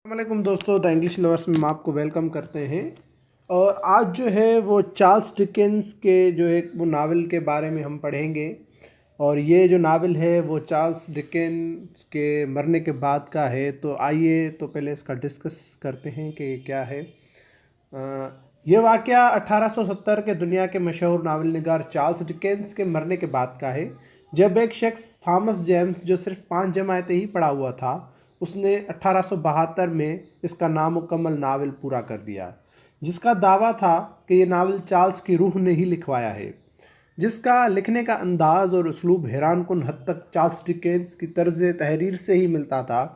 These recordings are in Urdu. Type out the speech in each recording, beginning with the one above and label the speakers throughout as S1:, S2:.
S1: السلام علیکم دوستو، دا انگلش لورس میں ہم آپ کو ویلکم کرتے ہیں۔ اور آج جو ہے وہ چارلس ڈکنس کے جو ایک وہ ناول کے بارے میں ہم پڑھیں گے، اور یہ جو ناول ہے وہ چارلس ڈکنس کے مرنے کے بعد کا ہے۔ تو آئیے تو پہلے اس کا ڈسکس کرتے ہیں کہ یہ کیا ہے۔ یہ واقعہ 1870 کے دنیا کے مشہور ناول نگار چارلس ڈکنس کے مرنے کے بعد کا ہے، جب ایک شخص تھامس جیمز جو صرف 5 جماعتیں ہی پڑھا ہوا تھا، اس نے 1872 میں اس کا نامکمل ناول پورا کر دیا، جس کا دعویٰ تھا کہ یہ ناول چارلس کی روح نے ہی لکھوایا ہے، جس کا لکھنے کا انداز اور اسلوب حیران کن حد تک چارلس ڈکنس کی طرز تحریر سے ہی ملتا تھا۔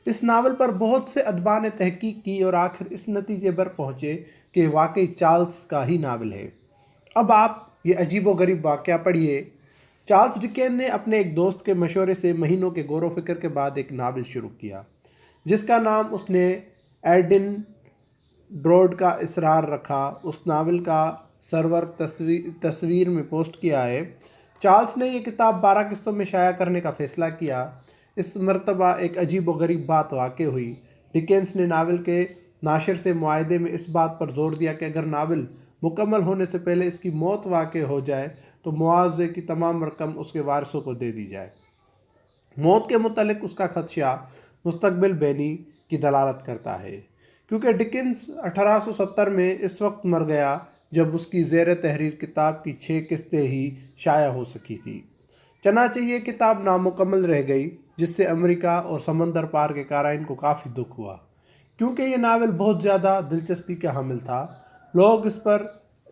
S1: اس ناول پر بہت سے ادباء نے تحقیق کی اور آخر اس نتیجے پر پہنچے کہ واقعی چارلس کا ہی ناول ہے۔ اب آپ یہ عجیب و غریب واقعہ پڑھیے۔ چارلس ڈکن نے اپنے ایک دوست کے مشورے سے مہینوں کے غور و فکر کے بعد ایک ناول شروع کیا، جس کا نام اس نے ایڈن ڈروڈ کا اسرار رکھا۔ اس ناول کا سرورق تصویر میں پوسٹ کیا ہے۔ چارلس نے یہ کتاب 12 قسطوں میں شائع کرنے کا فیصلہ کیا۔ اس مرتبہ ایک عجیب و غریب بات واقع ہوئی۔ ڈکنس نے ناول کے ناشر سے معاہدے میں اس بات پر زور دیا کہ اگر ناول مکمل ہونے سے پہلے اس کی موت واقع ہو جائے تو معاوضے کی تمام رقم اس کے وارثوں کو دے دی جائے۔ موت کے متعلق اس کا خدشہ مستقبل بینی کی دلالت کرتا ہے، کیونکہ ڈکنس 1870 میں اس وقت مر گیا جب اس کی زیر تحریر کتاب کی 6 قسطیں ہی شائع ہو سکی تھی۔ چنانچہ یہ کتاب نامکمل رہ گئی، جس سے امریکہ اور سمندر پار کے قارئین کو کافی دکھ ہوا، کیونکہ یہ ناول بہت زیادہ دلچسپی کا حامل تھا۔ لوگ اس پر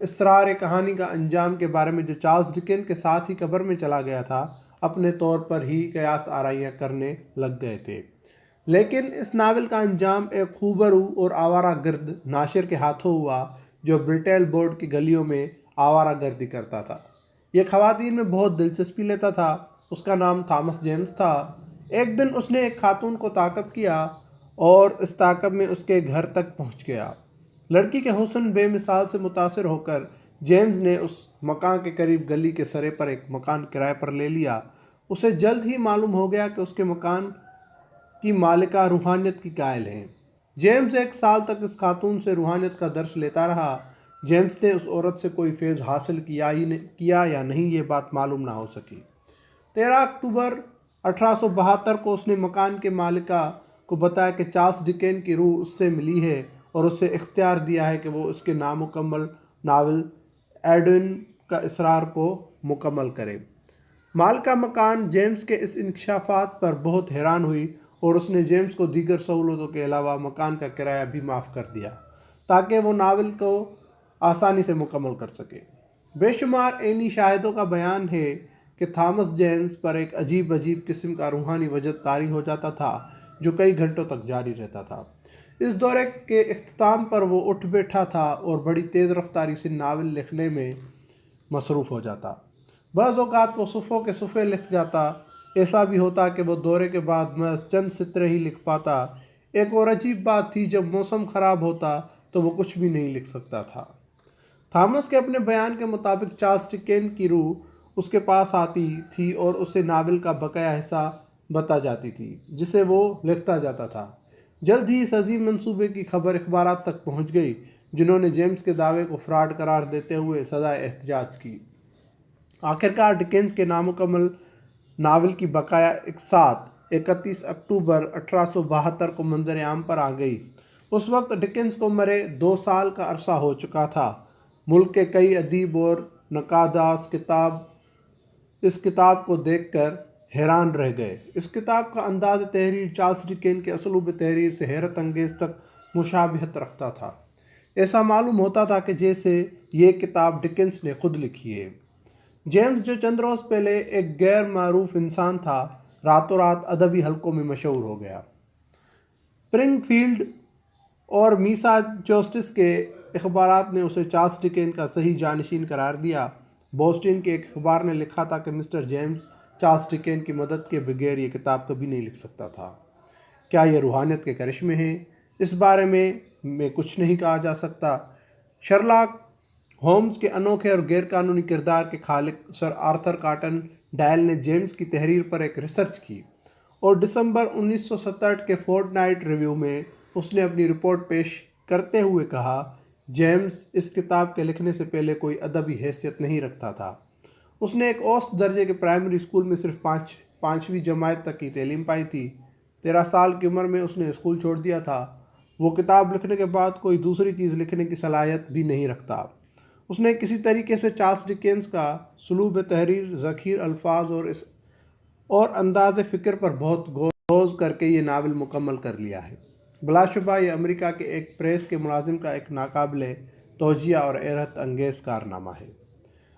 S1: اسرار کہانی کا انجام کے بارے میں جو چارلس ڈکن کے ساتھ ہی قبر میں چلا گیا تھا، اپنے طور پر ہی قیاس آرائیاں کرنے لگ گئے تھے۔ لیکن اس ناول کا انجام ایک خوبرو اور آوارہ گرد ناشر کے ہاتھوں ہوا، جو برٹیل بورڈ کی گلیوں میں آوارہ گردی کرتا تھا۔ یہ خواتین میں بہت دلچسپی لیتا تھا۔ اس کا نام تھامس جیمز تھا۔ ایک دن اس نے ایک خاتون کو تعاقب کیا اور اس تعاقب میں اس کے گھر تک پہنچ گیا۔ لڑکی کے حسن بے مثال سے متاثر ہو کر جیمز نے اس مکان کے قریب گلی کے سرے پر ایک مکان کرائے پر لے لیا۔ اسے جلد ہی معلوم ہو گیا کہ اس کے مکان کی مالکہ روحانیت کی قائل ہیں۔ جیمز 1 سال تک اس خاتون سے روحانیت کا درس لیتا رہا۔ جیمز نے اس عورت سے کوئی فیض حاصل کیا یا نہیں، یہ بات معلوم نہ ہو سکی۔ 13 اکتوبر 1872 کو اس نے مکان کے مالکہ کو بتایا کہ چارلس ڈکن کی روح اس سے ملی ہے اور اسے اختیار دیا ہے کہ وہ اس کے نامکمل ناول ایڈن کا اسرار کو مکمل کرے۔ مالکہ مکان جیمز کے اس انکشافات پر بہت حیران ہوئی اور اس نے جیمز کو دیگر سہولتوں کے علاوہ مکان کا کرایہ بھی معاف کر دیا تاکہ وہ ناول کو آسانی سے مکمل کر سکے۔ بے شمار عینی شاہدوں کا بیان ہے کہ تھامس جیمز پر ایک عجیب قسم کا روحانی وجد طاری ہو جاتا تھا جو کئی گھنٹوں تک جاری رہتا تھا۔ اس دورے کے اختتام پر وہ اٹھ بیٹھا تھا اور بڑی تیز رفتاری سے ناول لکھنے میں مصروف ہو جاتا۔ بعض اوقات وہ صفحوں کے صفحے لکھ جاتا۔ ایسا بھی ہوتا کہ وہ دورے کے بعد محض چند سطریں ہی لکھ پاتا۔ ایک اور عجیب بات تھی، جب موسم خراب ہوتا تو وہ کچھ بھی نہیں لکھ سکتا تھا۔ تھامس کے اپنے بیان کے مطابق چارلس ڈکن کی روح اس کے پاس آتی تھی اور اسے ناول کا بقیہ حصہ بتا جاتی تھی، جسے وہ لکھتا جاتا تھا۔ جلد ہی اس عظیم منصوبے کی خبر اخبارات تک پہنچ گئی، جنہوں نے جیمز کے دعوے کو فراڈ قرار دیتے ہوئے سزائے احتجاج کی۔ آخرکار ڈکنس کے نامکمل ناول کی بقایا اقساط 31 اکتوبر 1872 کو منظر عام پر آ گئی۔ اس وقت ڈکنس کو مرے 2 سال کا عرصہ ہو چکا تھا۔ ملک کے کئی ادیب اور نقاداس اس کتاب کو دیکھ کر حیران رہ گئے۔ اس کتاب کا انداز تحریر چارلس ڈکن کے اسلوب تحریر سے حیرت انگیز تک مشابہت رکھتا تھا۔ ایسا معلوم ہوتا تھا کہ جیسے یہ کتاب ڈکنس نے خود لکھی ہے۔ جیمز، جو چند روز پہلے ایک غیر معروف انسان تھا، راتوں رات ادبی حلقوں میں مشہور ہو گیا۔ پرنگ فیلڈ اور میساچوسٹس کے اخبارات نے اسے چارلس ڈکن کا صحیح جانشین قرار دیا۔ بوسٹن کے ایک اخبار نے لکھا تھا کہ مسٹر جیمز چارلس ڈکن کی مدد کے بغیر یہ کتاب کبھی نہیں لکھ سکتا تھا۔ کیا یہ روحانیت کے کرشمے ہیں؟ اس بارے میں کچھ نہیں کہا جا سکتا۔ شرلاک ہومز کے انوکھے اور غیر قانونی کردار کے خالق سر آرتھر کاٹن ڈائل نے جیمز کی تحریر پر ایک ریسرچ کی اور دسمبر 1967 کے فورٹ نائٹ ریویو میں اس نے اپنی رپورٹ پیش کرتے ہوئے کہا، جیمز اس کتاب کے لکھنے سے پہلے کوئی ادبی حیثیت نہیں رکھتا تھا۔ اس نے ایک اوسط درجے کے پرائمری اسکول میں صرف پانچویں جماعت تک کی تعلیم پائی تھی۔ 13 سال کی عمر میں اس نے اسکول چھوڑ دیا تھا۔ وہ کتاب لکھنے کے بعد کوئی دوسری چیز لکھنے کی صلاحیت بھی نہیں رکھتا۔ اس نے کسی طریقے سے چارلس ڈکنس کا اسلوب تحریر، ذخیر الفاظ اور انداز فکر پر بہت غور کر کے یہ ناول مکمل کر لیا ہے۔ بلا شبہ یہ امریکہ کے ایک پریس کے ملازم کا ایک ناقابل توجیہ اور حیرت انگیز کارنامہ ہے۔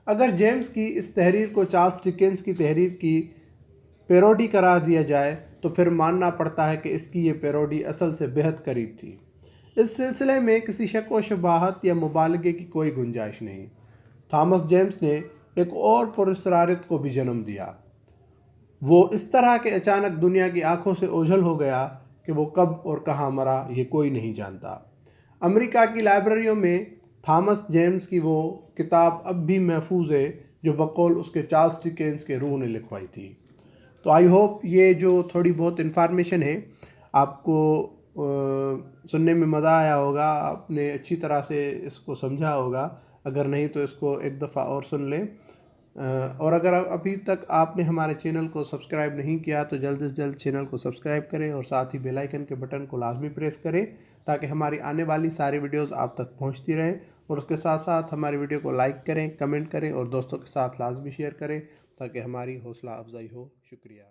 S1: اگر جیمز کی اس تحریر کو چارلس ڈکنس کی تحریر کی پیروڈی قرار دیا جائے تو پھر ماننا پڑتا ہے کہ اس کی یہ پیروڈی اصل سے بہت قریب تھی۔ اس سلسلے میں کسی شک و شبہات یا مبالغے کی کوئی گنجائش نہیں۔ تھامس جیمز نے ایک اور پراسرارت کو بھی جنم دیا۔ وہ اس طرح کہ اچانک دنیا کی آنکھوں سے اوجھل ہو گیا کہ وہ کب اور کہاں مرا یہ کوئی نہیں جانتا۔ امریکہ کی لائبریریوں میں تھامس جیمز کی وہ کتاب اب بھی محفوظ ہے جو بقول اس کے چارلس ڈکنس کے روح نے لکھوائی تھی۔ تو آئی ہوپ یہ جو تھوڑی بہت انفارمیشن ہے آپ کو سننے میں مزہ آیا ہوگا، آپ نے اچھی طرح سے اس کو سمجھا ہوگا۔ اگر نہیں تو اس کو ایک دفعہ اور سن لیں، اور اگر ابھی تک آپ نے ہمارے چینل کو سبسکرائب نہیں کیا تو جلد سے جلد چینل کو سبسکرائب کریں اور ساتھ ہی بیل آئیکن کے بٹن کو لازمی پریس کریں تاکہ ہماری آنے والی ساری ویڈیوز آپ تک پہنچتی رہیں، اور اس کے ساتھ ساتھ ہماری ویڈیو کو لائک کریں، کمنٹ کریں اور دوستوں کے ساتھ لازمی شیئر کریں تاکہ ہماری حوصلہ افزائی ہو۔ شکریہ۔